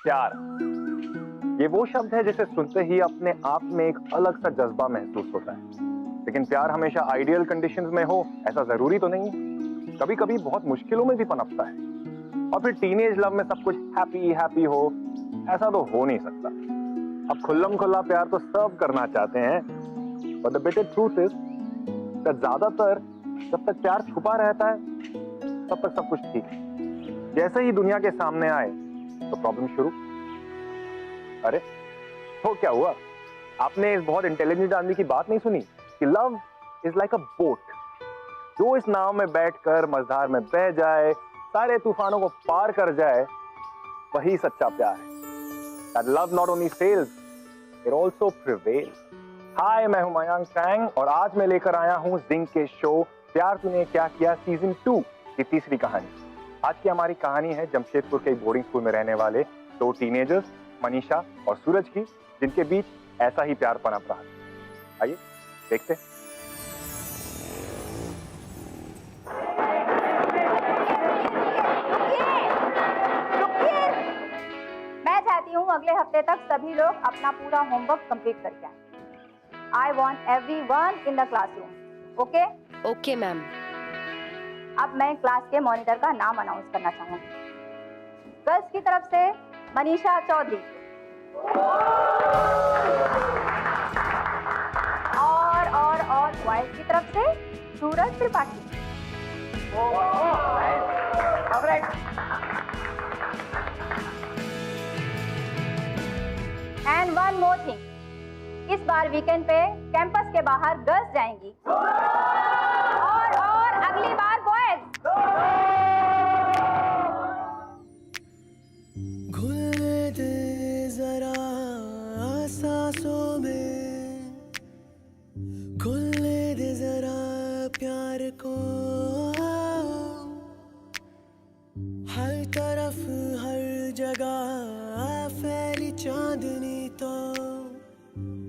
प्यार, ये वो शब्द है जिसे सुनते ही अपने आप में एक अलग सा जज्बा महसूस होता है। लेकिन प्यार हमेशा आइडियल कंडीशंस में हो ऐसा जरूरी तो नहीं है। कभी कभी बहुत मुश्किलों में भी पनपता है। और फिर टीनेज लव में सब कुछ हैप्पी हैप्पी हो ऐसा तो हो नहीं सकता। अब खुल्लम खुल्ला प्यार तो सब करना चाहते हैं, but the bitter truth is that ज्यादातर जब तक प्यार छुपा रहता है तब तक सब कुछ ठीक है। जैसे ही दुनिया के सामने आए तो प्रॉब्लम शुरू। अरे तो क्या हुआ? आपने इस बहुत इंटेलिजेंट आदमी की बात नहीं सुनी कि love is like a boat, जो इस नाव में बैठकर मझधार में बह जाए, सारे तूफानों को पार कर जाए, वही सच्चा प्यार है। That love not only sails, it also prevails. हाय, मैं हूं मयांक चैंग और आज मैं लेकर आया हूं जिंक के शो प्यार तूने क्या किया सीजन 2 की तीसरी कहानी। आज की हमारी कहानी है जमशेदपुर के बोर्डिंग स्कूल में रहने वाले दो टीनेजर्स मनीषा और सूरज की, जिनके बीच ऐसा ही प्यार पनप रहा है। आइए देखते हैं। मैं चाहती हूँ अगले हफ्ते तक सभी लोग अपना पूरा होमवर्क कंप्लीट करके आए। I want everyone in the classroom. Okay? Okay ma'am. अब मैं क्लास के मॉनिटर का नाम अनाउंस करना चाहूंगी। गर्ल्स की तरफ से मनीषा चौधरी और बॉयज की तरफ से Suraj Tripathi. And one more thing, इस बार वीकेंड पे कैंपस के बाहर गर्ल्स जाएंगी और अगली बार बॉयज। घुल दे जरा सांसों में, घुल दे जरा प्यार को, हर तरफ हर जगह फैली चांदनी तो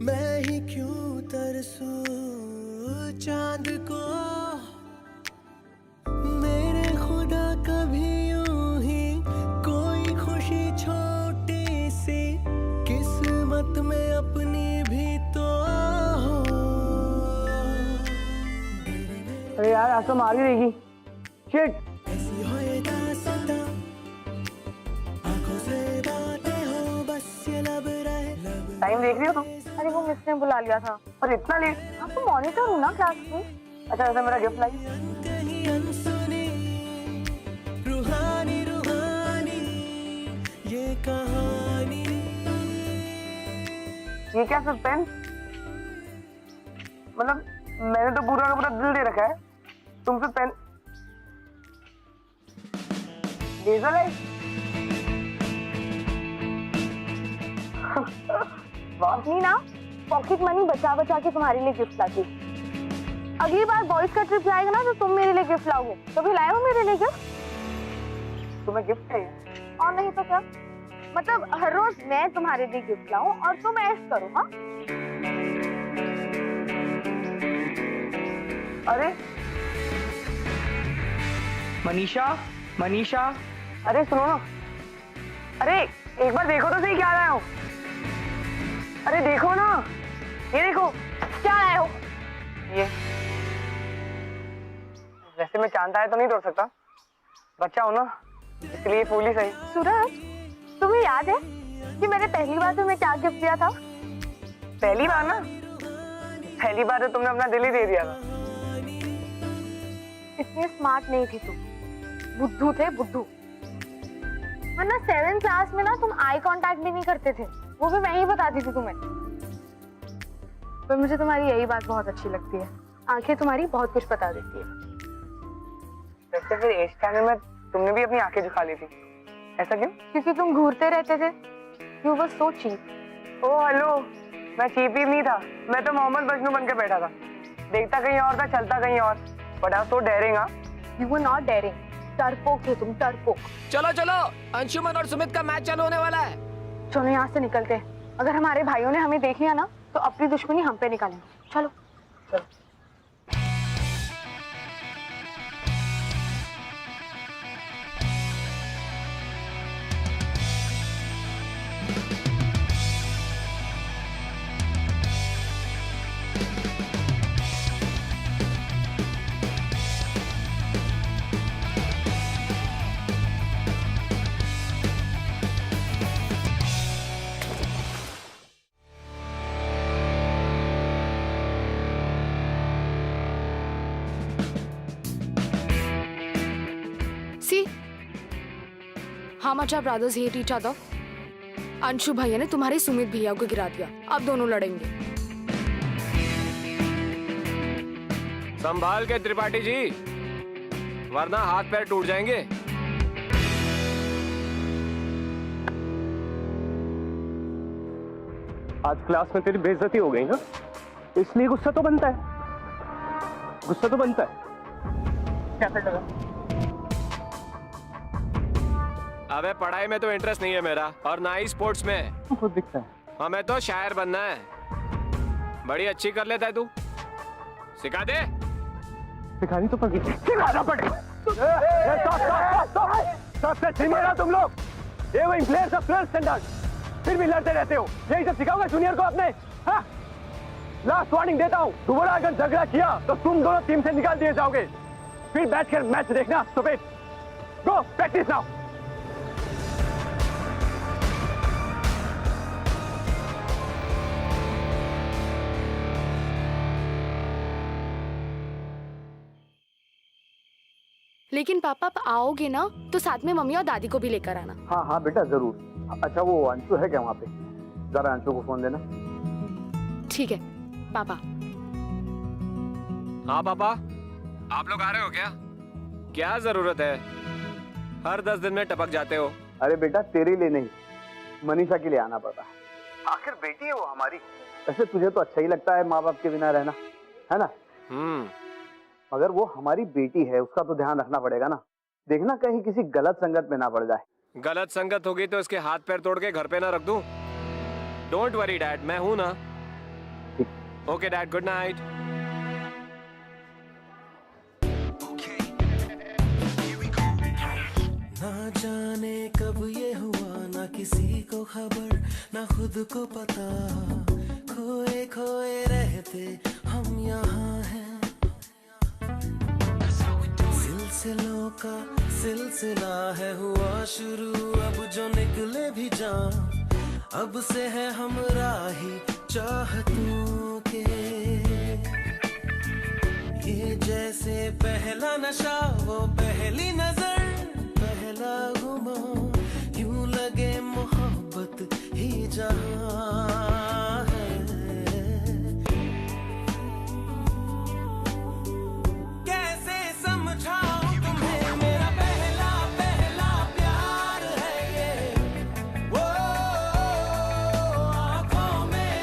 मैं ही क्यों तरसूं चांद को। मेरे खुदा कभी यूं ही कोई खुशी छोटी सी किस्मत में अपनी भी तो हो। अरे यार आज तो मार ही देगी। शिट। ऐसी हो ये दास्तां, आंखों से बातें हो बस ये लब रहे। टाइम देख रही हो तुम? अरे वो मिस ने बुला लिया था। और इतना लेट? आप तो मॉनिटर हूँ ना क्लास की। अच्छा ऐसा मेरा गिफ्ट लाई। कहीं अनसुनी रूहानी रूहानी ये कहानी। ये क्या सस्पेंस? मतलब मैंने तो पूरा का पूरा दिल दे रखा है, तुम सस्पेंस। Laser light. वाकई ना पॉकेट मनी बचा बचा के तुम्हारे लिए गिफ्ट लाती। अगली बार बॉयज का ट्रिप जाएगा ना तो तुम मेरे लिए गिफ्ट लाओगे। कभी लाए हो मेरे लिए गिफ्ट? तुम्हें गिफ्ट चाहिए? और नहीं तो क्या, मतलब हर रोज मैं तुम्हारे लिए गिफ्ट लाऊं और तुम ऐश करो। हाँ अरे मनीषा, मनीषा, अरे सुनो ना, अरे एक बार देखो तो सही क्या लाया हो। अरे देखो ना, ये देखो क्या लाए हो। ये वैसे मैं चांदा है तो नहीं तोड़ सकता, बच्चा हो ना इसलिए फूल ही सही। सूरज तुम्हें याद है कि मैंने पहली बार तुम्हें क्या गिफ्ट दिया था? पहली बार ना, पहली बार तो तुमने अपना दिल ही दे दिया था। इतनी स्मार्ट नहीं थी तुम, बुद्धू थे बुद्धू। वरना 7th क्लास में ना तुम आई कांटेक्ट भी नहीं करते थे, वो भी मैं ही बताती थी तुम्हें। पर मुझे तुम्हारी यही बात बहुत अच्छी लगती है, आंखें तुम्हारी बहुत कुछ बता देती है। वैसे फिर एज टाइम में तुमने भी अपनी आंखें झुका ली थी, ऐसा क्यों? क्योंकि तुम घूरते रहते थे। You were so cheap। Oh hello, मैं चीप ही नहीं था, मैं तो मोहम्मद बजनू बन के बैठा था। देखता कहीं और था, चलता कहीं और। But I was so daring, हाँ? You were not daring। डरपोक थे तुम, डरपोक। चलो चलो, अंशुमन और सुमित का मैच चालू होने वाला है। चलो यहाँ से निकलते हैं। अगर हमारे भाइयों ने हमें देख लिया ना तो अपनी दुश्मनी हम पे निकालेंगे। चलो चलो। How much our brothers hate each other? Anshu भैया ने तुम्हारे सुमित भैया को गिरा दिया, अब दोनों लड़ेंगे। संभाल के त्रिपाठी जी, वरना हाथ पैर टूट जाएंगे। आज क्लास में तेरी बेइज्जती हो गई ना, इसलिए गुस्सा तो बनता है, गुस्सा तो बनता है। क्या कर लगा? अबे पढ़ाई में तो इंटरेस्ट नहीं है मेरा, और ना ही स्पोर्ट्स में। खुद दिखता है। हमें तो शायर बनना है। बड़ी अच्छी कर लेता है तू, सिखा दे। सिखानी तो पड़ेगी, सिखाना पड़ेगा। सबसे सीनियर हो तुम लोग, ये वही प्लेयर्स ऑफ 12th स्टैंडर्ड, फिर भी लड़ते रहते हो। यही सब सिखाओगे जूनियर को अपने? हाँ? लास्ट वार्निंग देता हूँ, दोबारा अगर झगड़ा किया तो तुम दोनों टीम से निकाल दिए जाओगे। फिर बैठकर मैच देखना। तो फिर गो प्रैक्टिस नाउ। लेकिन पापा आप आओगे ना तो साथ में मम्मी और दादी को भी लेकर आना। हाँ हाँ बेटा जरूर। अच्छा वो अंशु है क्या वहाँ पे? जरा अंशु को फोन देना। ठीक है पापा। हाँ पापा, आप लोग आ रहे हो क्या? क्या जरूरत है, हर 10 दिन में टपक जाते हो। अरे बेटा तेरे लिए नहीं, मनीषा के लिए आना पड़ता है, आखिर बेटी है वो हमारी। वैसे तुझे तो अच्छा ही लगता है माँ बाप के बिना रहना, है ना? मगर वो हमारी बेटी है, उसका तो ध्यान रखना पड़ेगा ना। देखना कहीं किसी गलत संगत में ना पड़ जाए। गलत संगत होगी तो इसके हाथ पैर तोड़ के घर पे ना रख दूं। डोंट वरी डैड, मैं हूं ना। Okay dad, good night. ना जाने कब ये हुआ, ना किसी को खबर, ना खुद को पता, खोए खोए रहते हम यहाँ हैं। सिलसिलों का सिलसिला है हुआ शुरू, अब जो निकले भी जान, अब से है हम राही चाहतों के। ये जैसे पहला नशा, वो पहली नजर, पहला गुमा, यूं लगे मोहब्बत ही जहां है। कैसे समझाऊं तुम्हें, मेरा पहला पहला प्यार है ये। वो आंखों में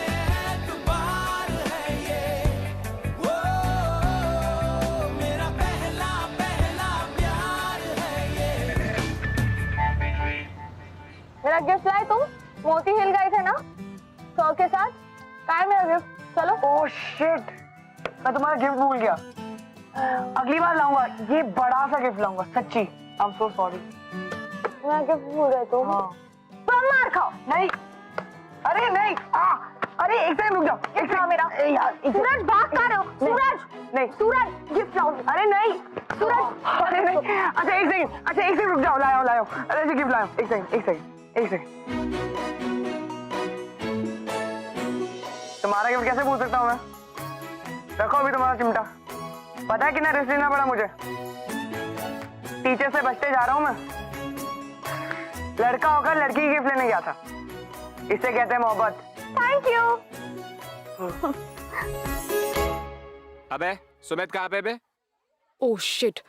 एतबार है ये। वो मेरा पहला पहला प्यार है ये। मेरा गिफ्ट लाए तुम? मोती हिल गए थे ना सर के साथ। क्या है मेरा गिफ्ट? चलो। ओह शिट, मैं तुम्हारा गिफ्ट भूल गया। अगली बार लाऊंगा, ये बड़ा सा गिफ्ट लाऊंगा, सच्ची। I am so sorry. मेरा गिफ्ट भूल गए तुम? हाँ। तुम मार खाओ। नहीं, अरे नहीं, अरे एक सेकंड रुक जाओ। एक सेकंड मेरा यार। सूरज बात कर रहे हो? सूरज नहीं, सूरज गिफ्ट लाओ। अरे नहीं सूरज। अरे नहीं। अच्छा एक सेकंड रुक जाओ, लाओ। अरे गिफ्ट लाओ। एक सेकंड। तुम्हारा गिफ्ट कैसे भूल सकता हूँ मैं? रखो अभी तुम्हारा चिमटा। पता है कितना रिस्क लेना पड़ा मुझे, टीचर से बचते जा रहा हूँ मैं। लड़का होकर लड़की की गिफ्ट लेने गया था, इसे कहते हैं मोहब्बत। Thank you. अबे सुमित कहाँ पे बे? ओह शिट,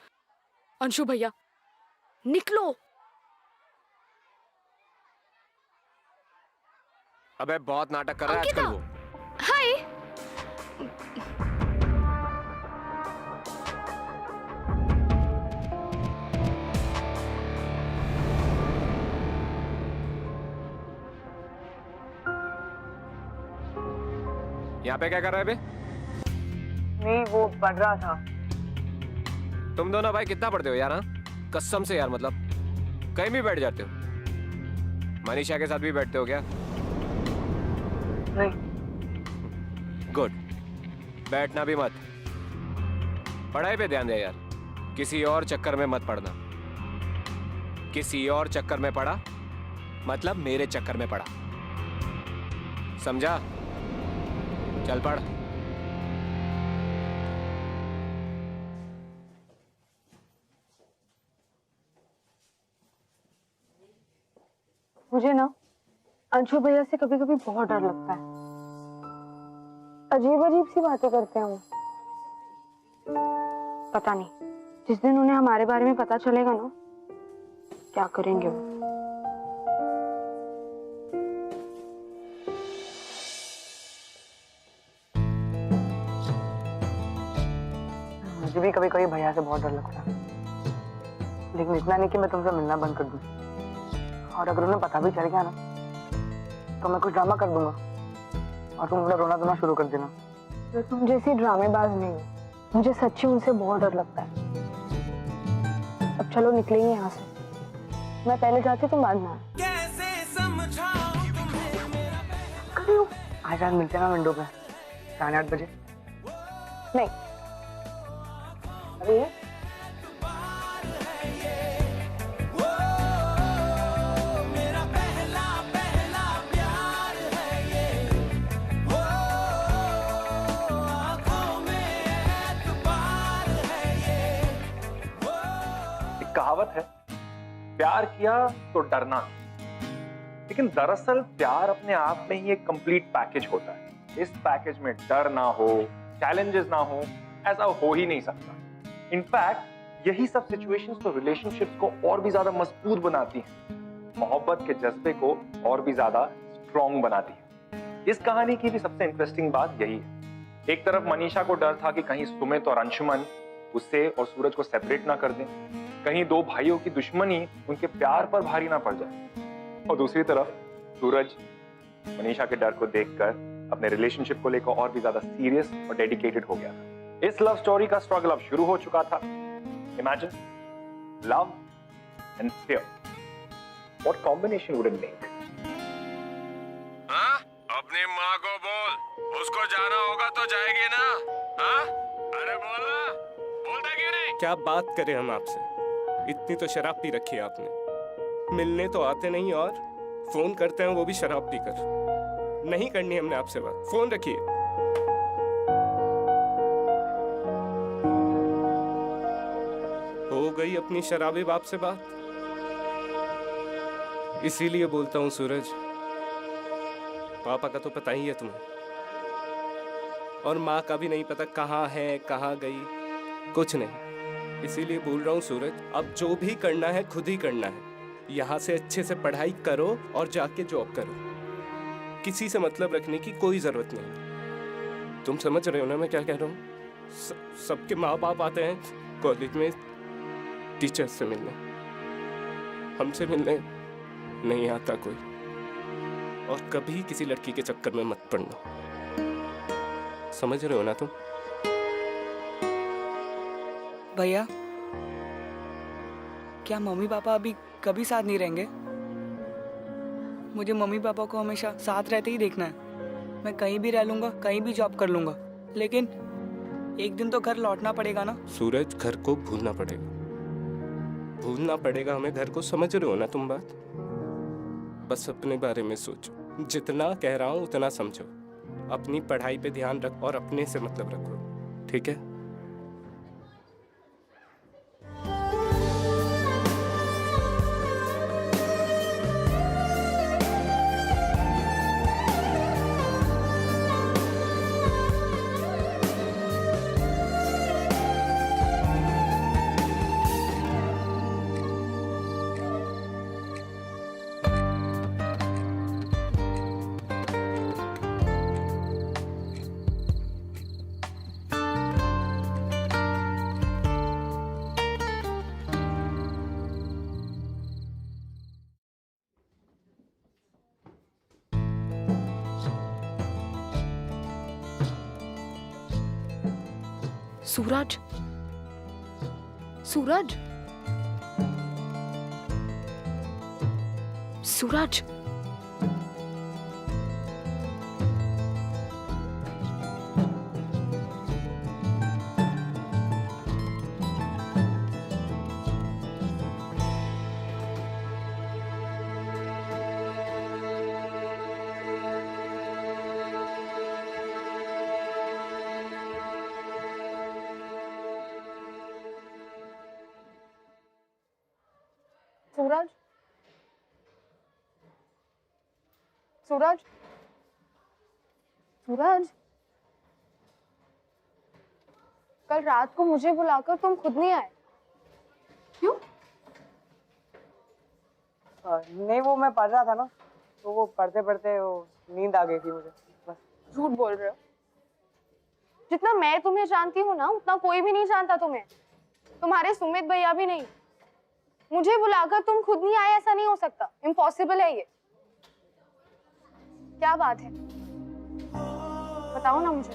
अंशु भैया निकलो। अबे बहुत नाटक कर रहा है आजकल वो। हाय। यहाँ पे क्या कर रहा है बे? नहीं वो पढ़ रहा था। तुम दोनों भाई कितना पढ़ते हो यार? हाँ कसम से यार, मतलब कहीं भी बैठ जाते हो। मनीषा के साथ भी बैठते हो क्या? नहीं। गुड, बैठना भी मत, पढ़ाई पे ध्यान दे यार। किसी और चक्कर में मत पड़ना। किसी और चक्कर में पड़ा मतलब मेरे चक्कर में पड़ा, समझा? चल पढ़। मुझे ना अंशु भैया से कभी कभी बहुत डर लगता है। अजीब अजीब सी बातें करते हैं वो। पता नहीं जिस दिन उन्हें हमारे बारे में पता चलेगा ना, क्या करेंगे वो। मुझे भी कभी कभी भैया से बहुत डर लगता है, लेकिन इतना नहीं कि मैं तुमसे मिलना बंद कर दूं। और अगर उन्हें पता भी चल गया ना, तो मैं कुछ ड्रामा कर दूंगा और तुम अपना रोना धोना शुरू कर देना। तो तुम जैसी ड्रामेबाज नहीं हो। मुझे सच्ची उनसे बहुत डर लगता है। अब चलो निकलेंगे यहाँ से। मैं पहले जाती, तुम बाद में आना। आज रात मिलते हैं ना विंडो पे 8:30 बजे। नहीं अभी है? कहावत है, प्यार किया तो डरना। लेकिन दरअसल प्यार अपने आप में ही एक कंप्लीट पैकेज होता है। इस पैकेज में डर ना हो, चैलेंजेस ना हो, ऐसा हो ही नहीं सकता। इनफैक्ट यही सब सिचुएशंस तो रिलेशनशिप्स को और भी ज्यादा मजबूत बनाती हैं, मोहब्बत के जज्बे को और भी ज्यादा स्ट्रॉन्ग बनाती है। इस कहानी की भी सबसे इंटरेस्टिंग बात यही है। एक तरफ मनीषा को डर था कि कहीं सुमित और अंशुमन उससे और सूरज को सेपरेट ना कर दें, कहीं दो भाइयों की दुश्मनी उनके प्यार पर भारी ना पड़ जाए। और दूसरी तरफ सूरज मनीषा के डर को देखकर अपने रिलेशनशिप को लेकर और भी ज्यादा सीरियस और डेडिकेटेड हो गया था। इस लव स्टोरी का स्ट्रगल अब शुरू हो चुका था। Imagine love and fear, what combination would it make? हाँ? अपनी माँ को बोल, उसको जाना होगा तो जाएगी ना? हाँ? अरे बोलना, बोलता क्यों नहीं? क्या बात करें हम आपसे, इतनी तो शराब पी रखी है आपने। मिलने तो आते नहीं और फोन करते हैं वो भी शराब पीकर। नहीं करनी हमने आपसे बात, फोन रखिए। हो गई अपनी शराबी बाप से बात। इसीलिए बोलता हूँ सूरज, पापा का तो पता ही है तुम्हें, और माँ का भी नहीं पता कहाँ है कहाँ गई, कुछ नहीं। इसीलिए बोल रहा हूँ सूरज, अब जो भी करना है खुद ही करना है। यहाँ से अच्छे से पढ़ाई करो और जाके जॉब करो। किसी से मतलब रखने की कोई जरूरत नहीं। तुम समझ रहे हो ना मैं क्या कह रहा हूँ? सबके माँ बाप आते हैं कॉलेज में टीचर्स से मिलने, हमसे मिलने नहीं आता कोई। और कभी किसी लड़की के चक्कर में मत पड़ना, समझ रहे हो ना तुम? भैया, क्या मम्मी पापा अभी कभी साथ नहीं रहेंगे? मुझे मम्मी पापा को हमेशा साथ रहते ही देखना है। मैं कहीं भी रह लूंगा, कहीं भी जॉब कर लूंगा, लेकिन एक दिन तो घर लौटना पड़ेगा ना। सूरज, घर को भूलना पड़ेगा, भूलना पड़ेगा हमें घर को। समझ रहे हो ना तुम बात? बस अपने बारे में सोचो, जितना कह रहा हूँ उतना समझो। अपनी पढ़ाई पे ध्यान रख और अपने से मतलब रखो, ठीक है? सूरज, सूरज, सूरज, सूरज, सूरज, सूरज, कल रात को मुझे बुलाकर तुम खुद नहीं आए, क्यों? नहीं, वो मैं पढ़ रहा था ना, तो वो पढ़ते पढ़ते वो नींद आ गई थी मुझे, बस। झूठ बोल रहे हो। जितना मैं तुम्हें जानती हूँ ना, उतना कोई भी नहीं जानता तुम्हें। तुम्हारे सुमित भैया भी नहीं। मुझे बुलाकर तुम खुद नहीं आए, ऐसा नहीं हो सकता, इम्पॉसिबल है ये। क्या बात है, बताओ ना मुझे।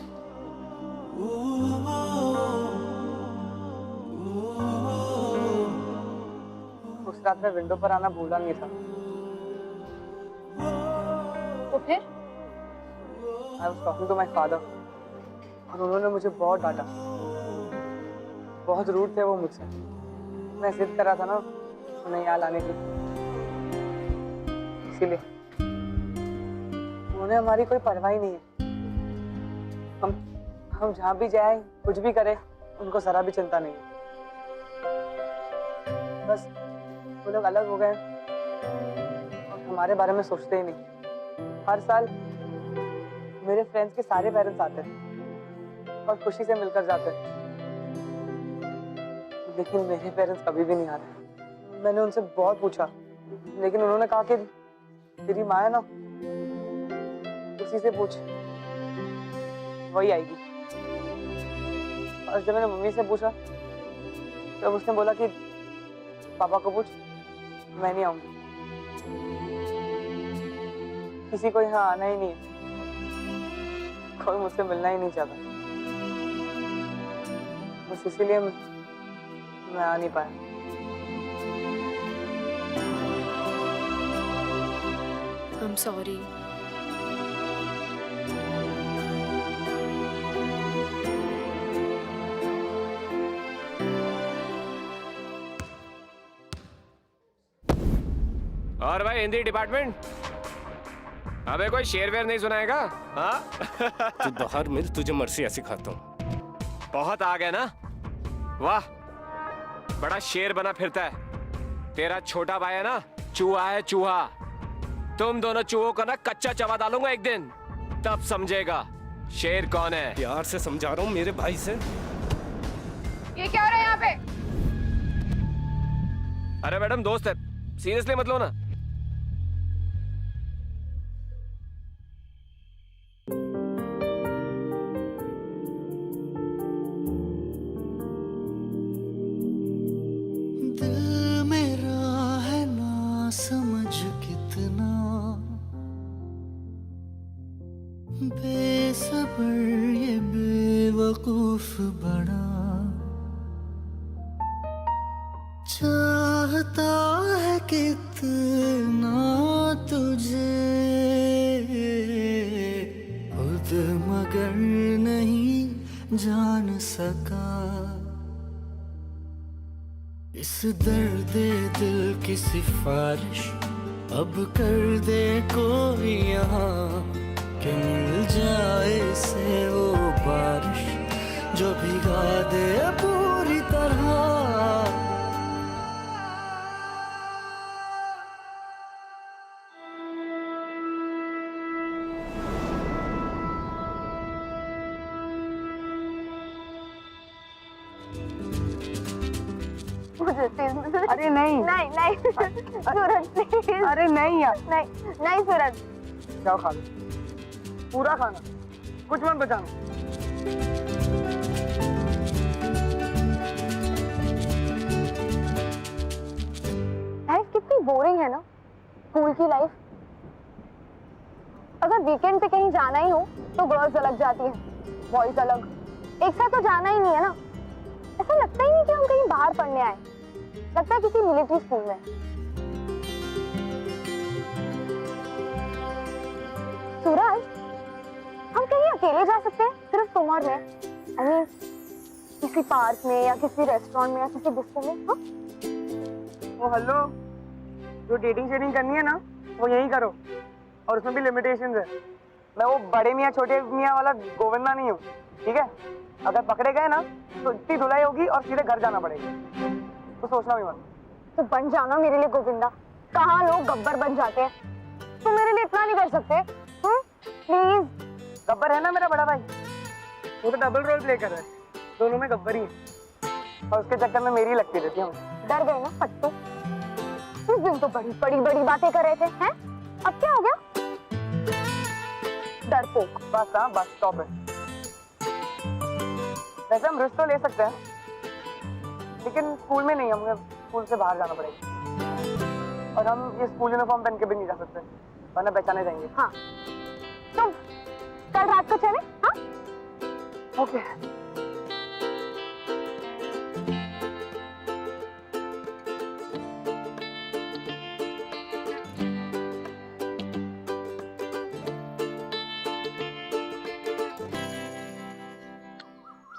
उस रात में विंडो पर आना भूला नहीं था। तो फिर? I was talking to my father, और उन्होंने मुझे बहुत डांटा। बहुत रूड थे वो मुझसे। मैं जिद कर रहा था ना उन्हें यहाँ लाने की, इसीलिए। उन्हें हमारी कोई परवाह ही नहीं है। हम जहाँ भी जाए, कुछ भी करें, उनको जरा भी चिंता नहीं है। बस वो लोग अलग हो गए और हमारे बारे में सोचते ही नहीं। हर साल मेरे फ्रेंड्स के सारे पेरेंट्स आते हैं और खुशी से मिलकर जाते हैं, लेकिन मेरे पेरेंट्स कभी भी नहीं आ रहे। मैंने उनसे बहुत पूछा, लेकिन उन्होंने कहा कि तेरी माँ है ना, उसी से पूछ, वही आएगी। और जब मैंने मम्मी से पूछा, तब उसने बोला कि पापा को पूछ, मैं नहीं आऊंगी। किसी को यहाँ आना ही नहीं है, कोई मुझसे मिलना ही नहीं चाहता। बस इसीलिए मैं आ नहीं पाया। I'm sorry. और भाई हिंदी डिपार्टमेंट, अबे कोई शेर वेर नहीं सुनाएगा? हाँ? तू बाहर मिल, तुझे मर्सिया सिखाता हूँ। बहुत आ गया ना? वाह, बड़ा शेर बना फिरता है। तेरा छोटा भाई है ना, चूहा है चूहा। तुम दोनों चूहों को ना कच्चा चबा डालूंगा एक दिन, तब समझेगा शेर कौन है। प्यार से समझा रहा हूँ मेरे भाई से। ये क्या हो रहा है यहाँ पे? अरे मैडम, दोस्त है, सीरियसली मत लो ना। दिल मेरा है ना समझ कितना बेसब्र, ये बेवकूफ बड़ा चाहता है कितना तुझे, खुद मगर नहीं जान सका। इस दर्द दिल की सिफारिश अब कर दे कोई यहाँ, कि मिल जाए से वो बारिश जो भिगा दे पूरी तरह। अरे नहीं नहीं नहीं सूरज प्लीज। अरे नहीं यार, नहीं नहीं सूरज। जाओ खा लो, पूरा खाना, कुछ मत बचाना। लाइफ कितनी बोरिंग है ना, स्कूल की लाइफ। अगर वीकेंड पे कहीं जाना ही हो तो गर्ल्स अलग जाती हैं, बॉयज अलग। एक साथ तो जाना ही नहीं है ना। ऐसा लगता ही नहीं कि हम कहीं बाहर पढ़ने आए, लगता है किसी मिलिट्री स्कूल में। सूरज, हम कहीं अकेले जा सकते हैं, सिर्फ तुम और मैं। I mean, किसी पार्क में या किसी रेस्टोरेंट में या किसी डिस्को में। हाँ? ओ हेलो, जो डेटिंग शेटिंग करनी है ना, वो यही करो, और उसमें भी लिमिटेशंस है। मैं वो बड़े मियाँ छोटे मियाँ वाला गोविंदा नहीं हूँ, ठीक है? अगर पकड़े गए ना तो इतनी धुलाई होगी और सीधे घर जाना पड़ेगा, तो सोचना भी मत। तो बन जाना मेरे लिए गोविंदा। कहाँ लोग गब्बर बन जाते हैं। तुम मेरे लिए इतना नहीं कर सकते? प्लीज। गब्बर है ना मेरा बड़ा भाई, वो तो डबल रोल प्ले कर रहा है, दोनों में गब्बर ही है और उसके चक्कर में मेरी लगती रहती है। डर गए ना फट्टू? उस दिन तो बड़ी बातें कर रहे थे, हैं? अब क्या हो गया? डरपोक। बस हाँ, बस स्टॉप है। वैसे हम रिस्क तो ले सकते हैं, लेकिन स्कूल में नहीं, हमें स्कूल से बाहर जाना पड़ेगा और हम ये स्कूल यूनिफॉर्म पहन के भी नहीं जा सकते, वरना पहचाने जाएंगे। हाँ, तो कल रात को चले? हाँ, ओके।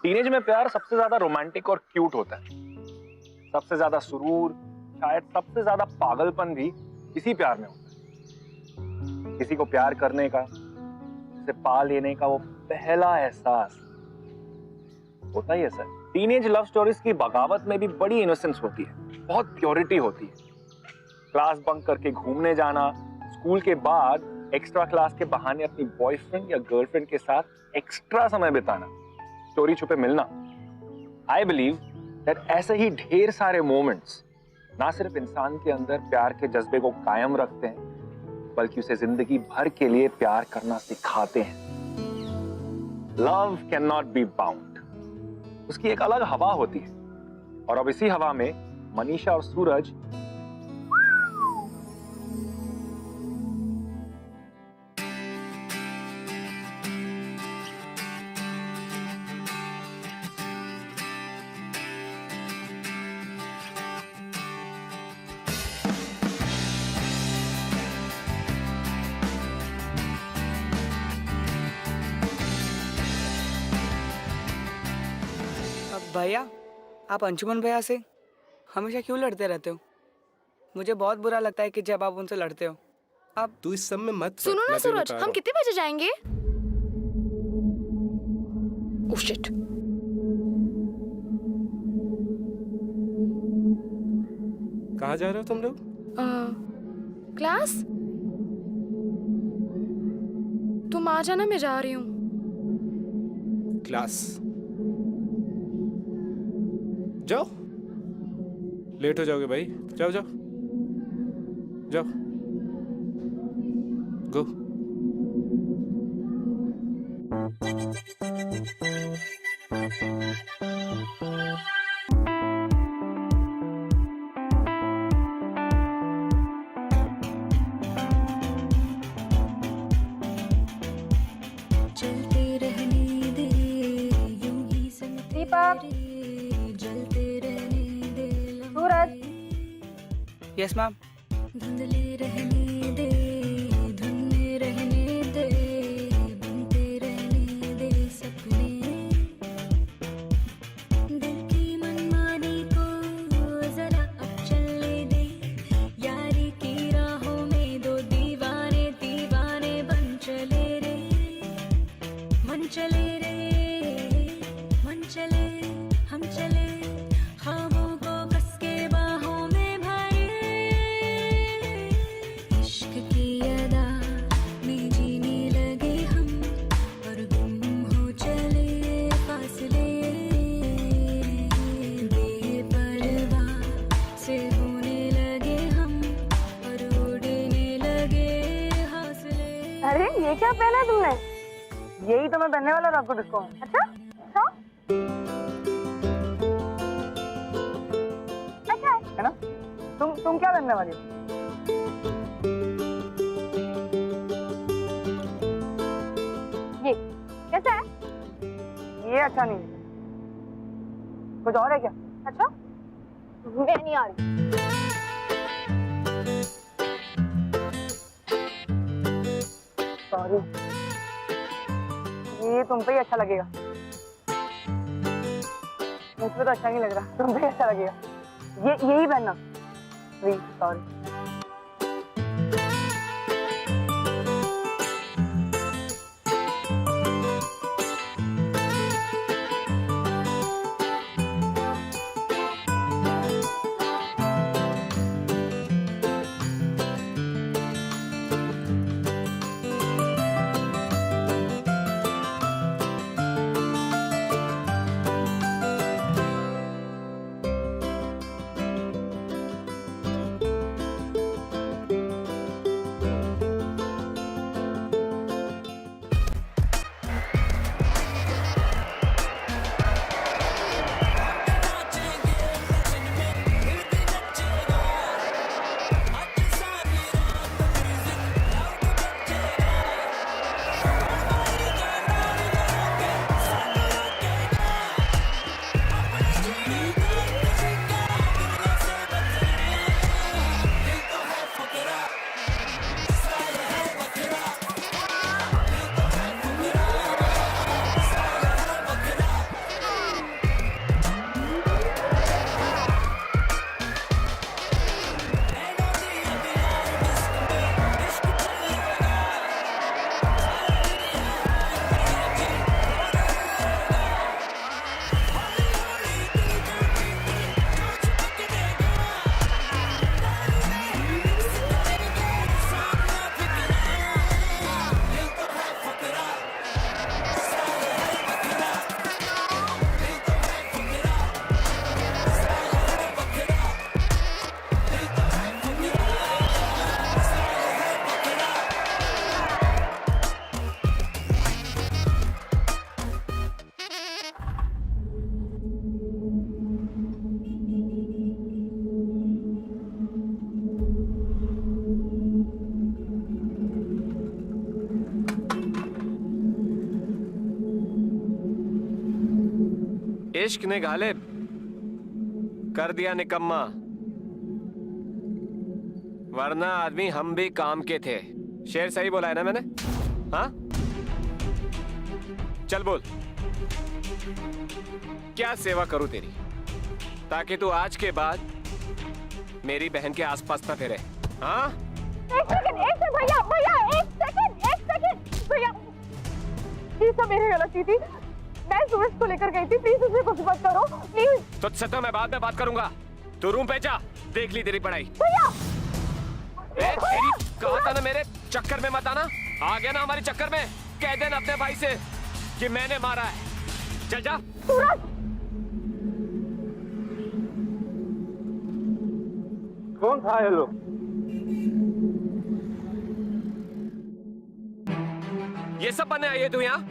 टीनेज में प्यार सबसे ज्यादा रोमांटिक और क्यूट होता है, सबसे ज्यादा सुरूर, शायद सबसे ज्यादा पागलपन भी इसी प्यार में होता है। किसी को प्यार करने का, उसे पा लेने का वो पहला एहसास होता ही है सर। टीनेज लव स्टोरीज की बगावत में भी बड़ी इनोसेंस होती है, बहुत प्योरिटी होती है। क्लास बंक करके घूमने जाना, स्कूल के बाद एक्स्ट्रा क्लास के बहाने अपनी बॉयफ्रेंड या गर्लफ्रेंड के साथ एक्स्ट्रा समय बिताना, चोरी छुपे मिलना। आई बिलीव दैट ऐसे ही ढेर सारे मोमेंट्स ना सिर्फ इंसान के अंदर प्यार के जज्बे को कायम रखते हैं, बल्कि उसे जिंदगी भर के लिए प्यार करना सिखाते हैं। Love can not be bound, उसकी एक अलग हवा होती है, और अब इसी हवा में मनीषा और सूरज भैया, आप अंशुमन भैया से हमेशा क्यों लड़ते रहते हो? मुझे बहुत बुरा लगता है कि जब आप उनसे लड़ते हो। आप तू इस सब में मत पड़, सुनो ना मैं तुझे सूरज, बता रहा हम हूँ। कितने बजे जाएंगे? Oh shit. कहाँ जा रहे हो तुम लोग? क्लास? तुम आ जाना, मैं जा रही हूँ। क्लास जाओ, लेट हो जाओगे भाई। जाओ जाओ जाओ, गो। दीपक, सूरज, यस मैम। अरे ये क्या पहना है तुमने? यही तो मैं पहनने वाला था आपको डिस्को में। अच्छा अच्छा अच्छा है ना? तुम क्या पहनने वाली हो? ये कैसा है? ये अच्छा नहीं है, कुछ और है क्या? अच्छा, मैं नहीं आ रही। सॉरी, ये तुम पे ही अच्छा लगेगा, मुझ पे तो अच्छा नहीं लग रहा, तुम पे ही अच्छा लगेगा। यही पहनना। Please, sorry. इश्क ने गालिब कर दिया निकम्मा, वरना आदमी हम भी काम के थे। शेर सही बोला है ना मैंने? हाँ, चल बोल, क्या सेवा करूं तेरी ताकि तू आज के बाद मेरी बहन के आसपास ना फिरे? हाँ? एक सेकंड भैया भैया, एक सेकंड भैया, ये सब मेरी गलती थी। मैं सूरज को लेकर गई थी, प्लीज उसे कुछ मत करो प्लीज। तुझसे तो मैं बाद में बात करूंगा, तू रूम पे जा, देख ली तेरी पढ़ाई। भैया तेरी कहा था ना मेरे चक्कर में मत आना, आ गया ना हमारे चक्कर में, कह देना अपने भाई से कि मैंने मारा है। चल जा। सूरज, कौन था ये लोग? ये सब बनने आई है तू यहाँ?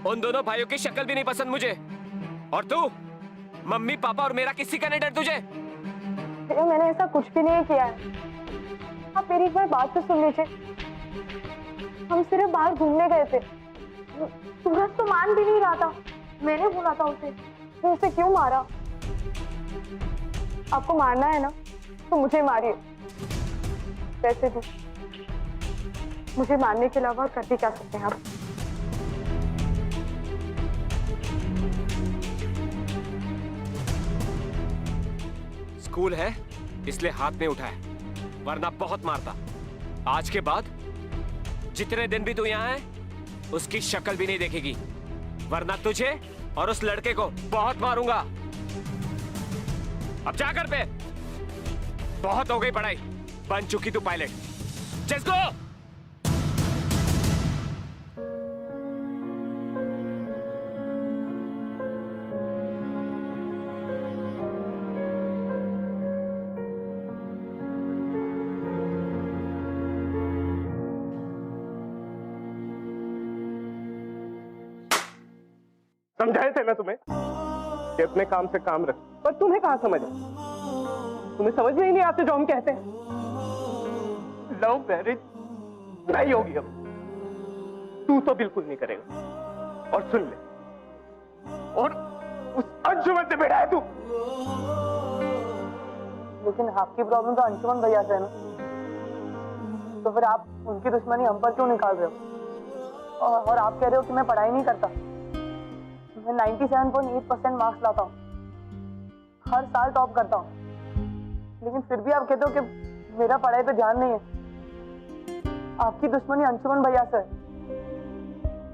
उन दोनों भाइयों की शक्ल भी नहीं पसंद मुझे, और तू मम्मी पापा और मेरा किसी का नहीं डर तुझे? भैया मैंने ऐसा कुछ भी नहीं किया है, आप मेरी एक बार बात तो सुन लीजिए। हम सिर्फ बाहर घूमने गए थे, सूरज तो मान भी नहीं रहा था। मैंने बोला था उसे तो उसे क्यों मारा? आपको मारना है ना तो मुझे मारिए, वैसे भी मुझे मारने के अलावा कर भी क्या सकते हैं आप? स्कूल है इसलिए हाथ में उठा है, वरना बहुत मारता। आज के बाद जितने दिन भी तू यहाँ है उसकी शक्ल भी नहीं देखेगी, वरना तुझे और उस लड़के को बहुत मारूंगा। अब जा घर पे, बहुत हो गई पढ़ाई, बन चुकी तू पायलट। Just go. समझाए थे ना तुम्हें कि अपने काम से काम रख, पर तुम्हें कहाँ समझ है? तुम्हें समझ में ही नहीं आते जो हम कहते हैं। लव मैरिज नहीं होगी अब, तू तो बिल्कुल नहीं करेगा। और सुन ले, और उस अंशुमन से बेटा है तू। लेकिन आपकी प्रॉब्लम तो अंशुमन भैया से है ना, तो फिर आप उनकी दुश्मनी हम पर क्यों निकाल रहे हो? और आप कह रहे हो कि मैं पढ़ाई नहीं करता। मैं 97.8% मार्क्स लाता हूँ, हर साल टॉप करता हूँ, लेकिन फिर भी आप कहते हो कि मेरा पढ़ाई पे ध्यान नहीं है। आपकी दुश्मनी अंशुमन भैया से है,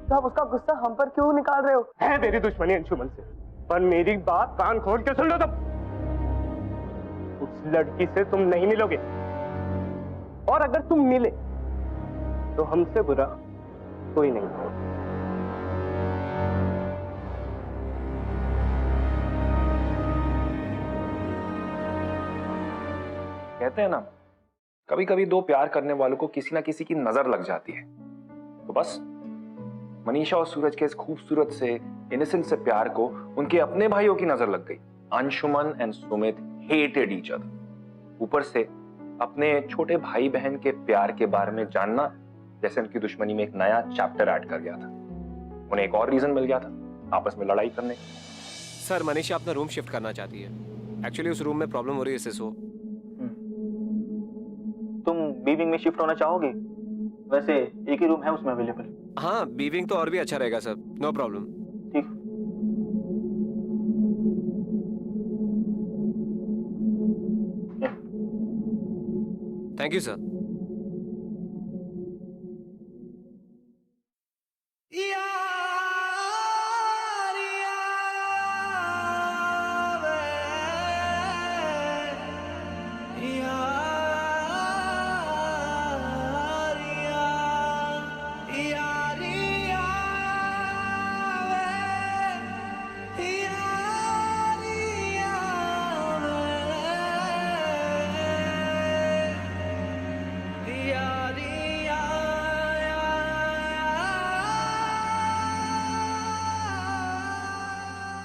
तो आप उसका गुस्सा हम पर क्यों निकाल रहे हो? है मेरी दुश्मनी अंशुमन से, पर मेरी बात कान खोल के सुन लो। तुम उस लड़की से तुम नहीं मिलोगे, और अगर तुम मिले तो हमसे बुरा कोई नहीं। कहते हैं ना, कभी कभी दो प्यार करने वालों को किसी ना किसी की नजर लग जाती है। तो बस मनीषा और सूरज के इस खूबसूरत से इनोसेंट से प्यार को उनके अपने भाइयों की नजर लग गई। Anshuman and Sumit hated each other. ऊपर से अपने छोटे भाई बहन के प्यार के बारे में जानना जैसे उनकी दुश्मनी में एक नया चैप्टर ऐड कर गया था। उन्हें एक और रीजन मिल गया था आपस में लड़ाई करने। सर, मनीषा अपना रूम शिफ्ट करना चाहती है। एक्चुअली उस रूम में प्रॉब्लम हो रही है इससे। सो तुम बी विंग में शिफ्ट होना चाहोगे? वैसे एक ही रूम है उसमें अवेलेबल। हाँ, बी विंग तो और भी अच्छा रहेगा सर, नो प्रॉब्लम। ठीक। Thank you sir.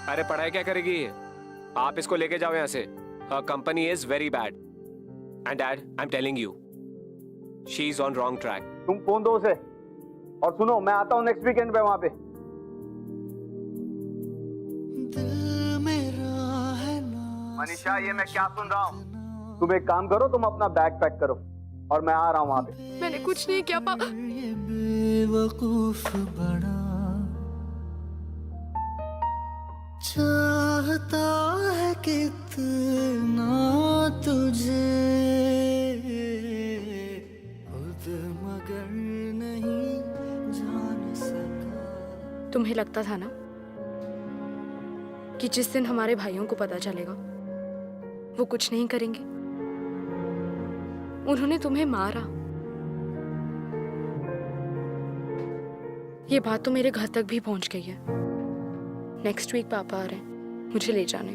अरे पढ़ाई क्या करेगी? आप इसको लेके जाओ यहाँ से। Her company is very bad. And Dad, I'm telling you, she's on wrong track. तुम फोन दो उसे, और सुनो मैं आता हूँ नेक्स्ट वीकेंड पे वहां पे। मनीषा, ये मैं क्या सुन रहा हूँ? तुम एक काम करो, तुम अपना बैग पैक करो और मैं आ रहा हूँ वहां पे। मैंने कुछ नहीं किया पापा। ये बेवकूफ बड़ा चाहता है कितना तुझे, खुद मगर नहीं जान सका। तुम्हें लगता था ना कि जिस दिन हमारे भाइयों को पता चलेगा वो कुछ नहीं करेंगे। उन्होंने तुम्हें मारा। ये बात तो मेरे घर तक भी पहुंच गई है। नेक्स्ट वीक पापा आ रहे हैं मुझे ले जाने।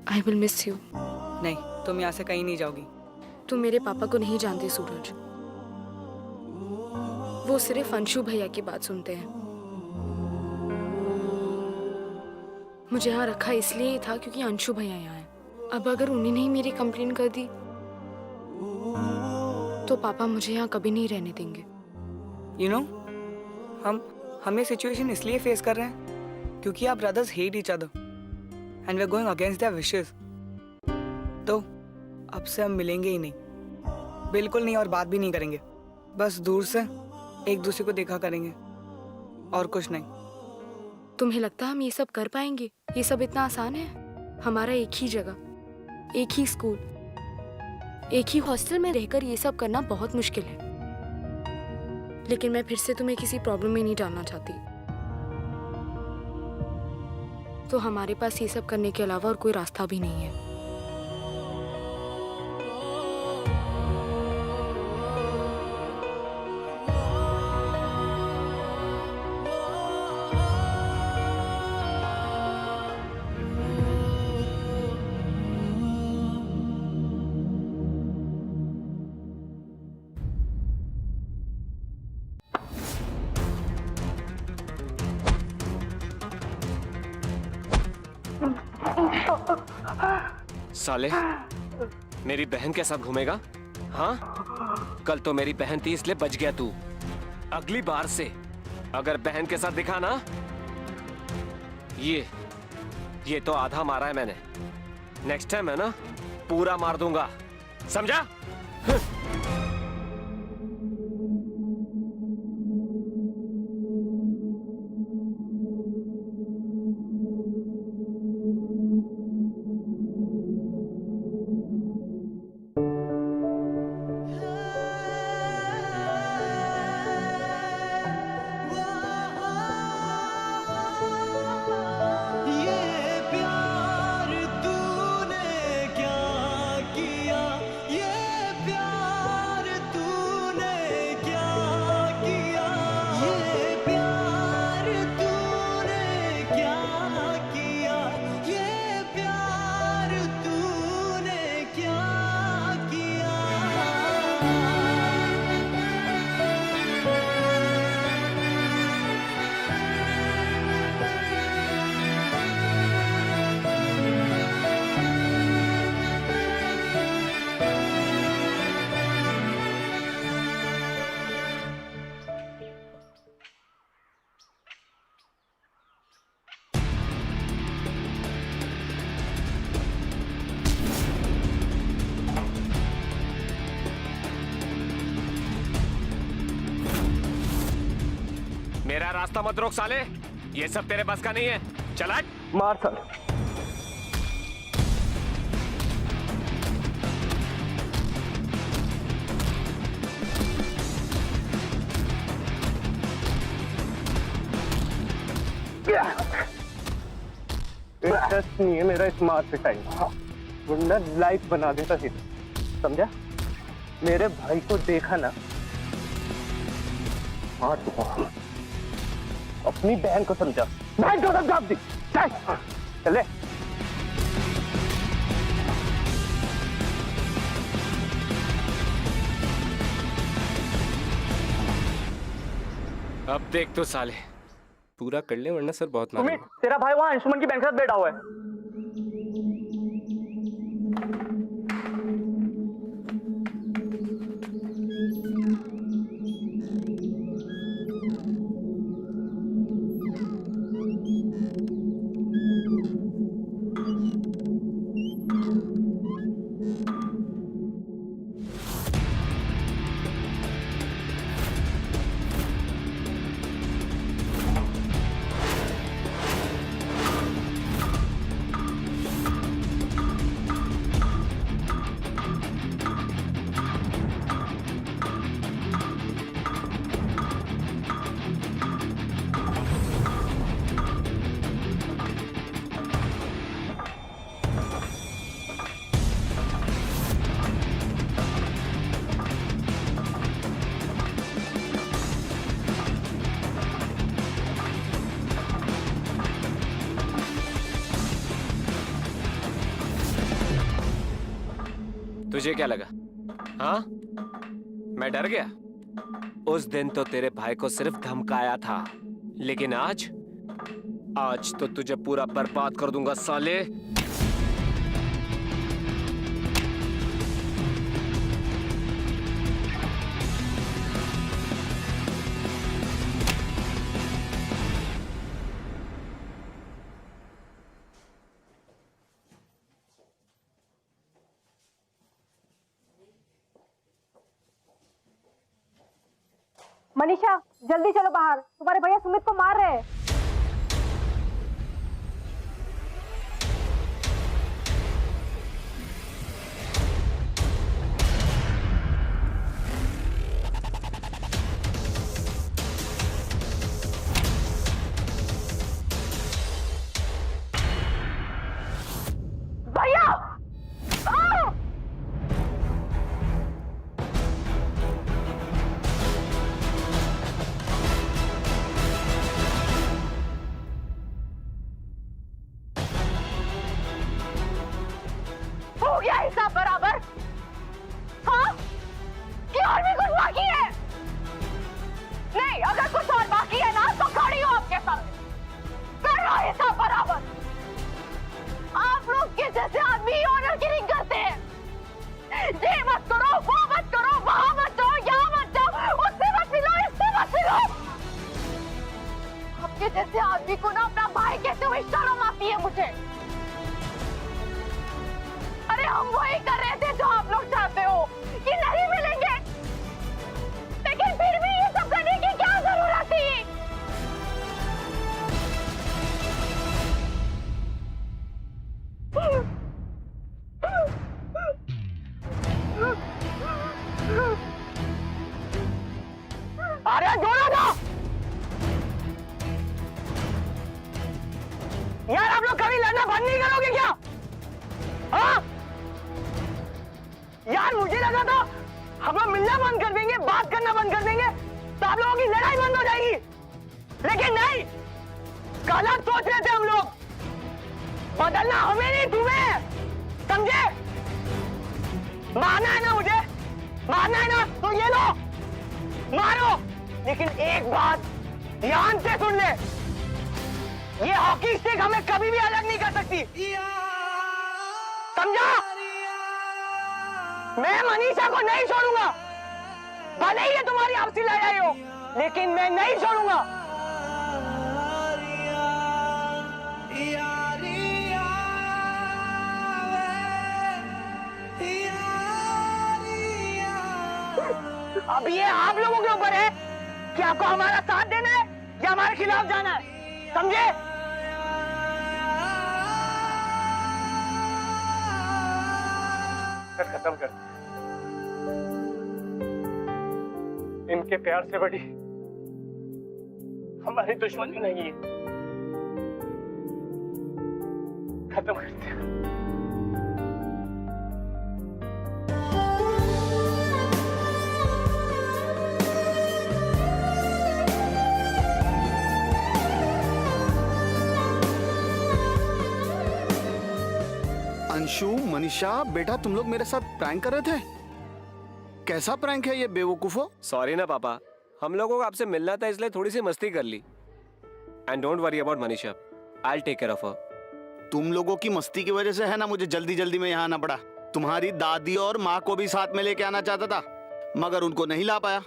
I will miss you. नहीं, तुम यहाँ से कहीं नहीं जाओगी। तुम मेरे पापा को नहीं जानते सूरज। वो सिर्फ अंशु भैया की बात सुनते हैं। मुझे यहाँ रखा इसलिए ही था क्योंकि अंशु भैया यहाँ हैं। अब अगर उन्हीं ने ही मेरी कंप्लेन कर दी तो पापा मुझे यहाँ कभी नहीं रहने देंगे। यू नो, हम ये सिचुएशन इसलिए फेस कर रहे हैं क्योंकि आप brothers hate each other and we are going against their wishes. तो अब से हम मिलेंगे ही नहीं, बिल्कुल नहीं, और बात भी नहीं करेंगे। बस दूर से एक दूसरे को देखा करेंगे और कुछ नहीं। तुम्हें लगता है हम ये सब कर पाएंगे? ये सब इतना आसान है? हमारा एक ही जगह, एक ही स्कूल, एक ही हॉस्टल में रहकर ये सब करना बहुत मुश्किल है। लेकिन मैं फिर से तुम्हें किसी प्रॉब्लम में नहीं डालना चाहती। तो हमारे पास ये सब करने के अलावा और कोई रास्ता भी नहीं है। साले, मेरी बहन के साथ घूमेगा? हाँ, कल तो मेरी बहन थी इसलिए बच गया तू। अगली बार से अगर बहन के साथ दिखा ना, ये तो आधा मारा है मैंने। नेक्स्ट टाइम है ना, पूरा मार दूंगा, समझा? मेरा रास्ता मत रोक साले, ये सब तेरे बस का नहीं है। चला मार सर। इंटरेस्ट नहीं है मेरा इस मार पिटाई, वरना लाइफ बना देता थी, समझा? मेरे भाई को देखा ना, मार दूंगा। अपनी बहन को समझा, बहन को समझा दी। चले। अब देख तो साले, पूरा कर ले वरना सर बहुत मारेंगे। तेरा भाई वहाँ अंशुमन की बहन के साथ बैठा हुआ है। तुझे क्या लगा? हाँ, मैं डर गया? उस दिन तो तेरे भाई को सिर्फ धमकाया था, लेकिन आज तो तुझे पूरा बर्बाद कर दूंगा साले। मनीषा जल्दी चलो बाहर, तुम्हारे भैया सुमित को मार रहे हैं। भैया हो गया हिसाब बराबर? हाँ, कि और भी कुछ बाकी है? नहीं, अगर कुछ और बाकी है ना तो खड़ी हो आपके सामने, कर लो हिसाब बराबर। आप लोग के जैसे आदमी ऑनर की नहीं करते हैं। ये मत करो, वो मत करो, वहां मत जाओ, यहाँ मत जाओ, उससे मत मिलो, इससे मत मिलो। आपके जैसे आदमी को ना अपना भाई कहते हुए शर्म आती है मुझे। अरे हम वही कर रहे थे जो आप लोग चाहते हो कि नहीं मिलेंगे, लेकिन फिर भी ये सब करने की क्या जरूरत थी? अरे जोड़ा था यार, आप लोग कभी लड़ना बंद नहीं करोगे क्या? हाँ यार, मुझे लगा था हम लोग मिलना बंद कर देंगे, बात करना बंद कर देंगे तो आप लोगों की लड़ाई बंद हो जाएगी, लेकिन नहीं, गलत सोच रहे थे हम लोग। बदलना हमें नहीं, तुम्हें, समझे? मारना है ना मुझे, मारना है ना तो ये लो, मारो, लेकिन एक बात ध्यान से सुन ले, ये हॉकी स्टिक हमें कभी भी अलग नहीं कर सकती, समझा? मैं मनीषा को नहीं छोड़ूंगा, भले ही ये तुम्हारी आपसी लड़ाई हो, लेकिन मैं नहीं छोड़ूंगा। अब ये आप लोगों के ऊपर है कि आपको हमारा साथ देना है या हमारे खिलाफ जाना है, समझे? खत्म कर, इनके प्यार से बड़ी हमारी दुश्मनी नहीं है, खत्म करते हैं। अंशु, मनीषा, बेटा तुम लोग मेरे साथ प्रैंक कर रहे थे? कैसा प्रैंक है ये बेवकूफो? सॉरी ना पापा, हम लोगों को आपसे मिलना था इसलिए थोड़ी सी मस्ती कर ली। And don't worry about Manisha, I will take care of her. तुम लोगों की मस्ती की वजह से है ना मुझे जल्दी जल्दी में यहाँ आना पड़ा। तुम्हारी दादी और माँ को भी साथ में लेके आना चाहता था, मगर उनको नहीं ला पाया।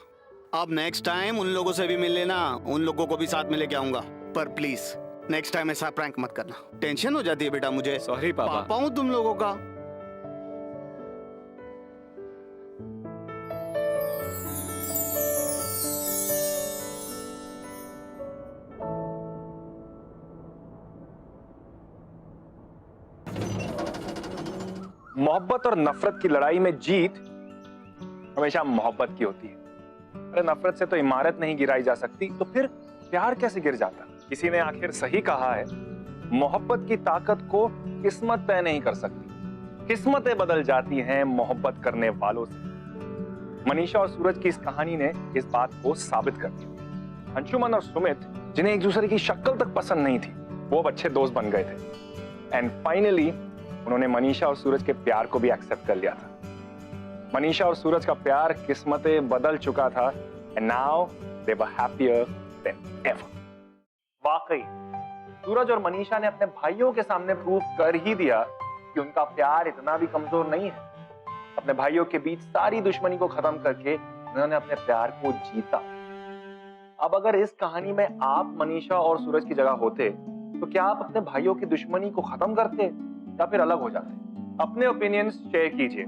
अब नेक्स्ट टाइम उन लोगों से भी मिल लेना, उन लोगों को भी साथ में लेके आऊंगा, पर प्लीज नेक्स्ट टाइम ऐसा प्रैंक मत करना। टेंशन हो जाती है बेटा मुझे। सॉरी पापा। पापा हूं तुम लोगों का। मोहब्बत और नफरत की लड़ाई में जीत हमेशा मोहब्बत की होती है। अरे नफरत से तो इमारत नहीं गिराई जा सकती, तो फिर प्यार कैसे गिर जाता? किसी ने आखिर सही कहा है, मोहब्बत की ताकत को किस्मत तय नहीं कर सकती, किस्मतें बदल जाती हैं मोहब्बत करने वालों से। मनीषा और सूरज की इस कहानी ने इस बात को साबित कर दिया। अंशुमन और सुमित, जिन्हें एक दूसरे की शक्ल तक पसंद नहीं थी, वो अब अच्छे दोस्त बन गए थे। एंड फाइनली उन्होंने मनीषा और सूरज के प्यार को भी एक्सेप्ट कर लिया था। मनीषा और सूरज का प्यार किस्मतें बदल चुका था and now they were happier than ever. वाकई सूरज और मनीषा ने अपने भाइयों के सामने प्रूव कर ही दिया कि उनका प्यार इतना भी कमजोर नहीं है। अपने भाइयों के बीच सारी दुश्मनी को खत्म करके उन्होंने अपने प्यार को जीता। अब अगर इस कहानी में आप मनीषा और सूरज की जगह होते तो क्या आप अपने भाइयों की दुश्मनी को खत्म करते या फिर अलग हो जाते? अपने ओपिनियंस शेयर कीजिए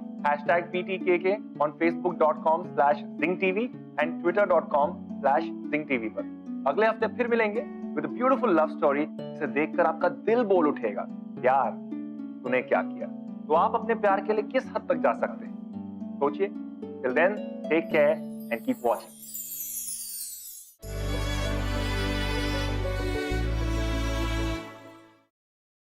#PTKK on facebook.com/zingtv and twitter.com/zingtv पर। अगले हफ्ते फिर मिलेंगे with a beautiful love story जिसे देखकर आपका दिल बोल उठेगा, यार तूने क्या किया। तो आप अपने प्यार के लिए किस हद तक जा सकते हैं, सोचिए। Till then take care and keep watching.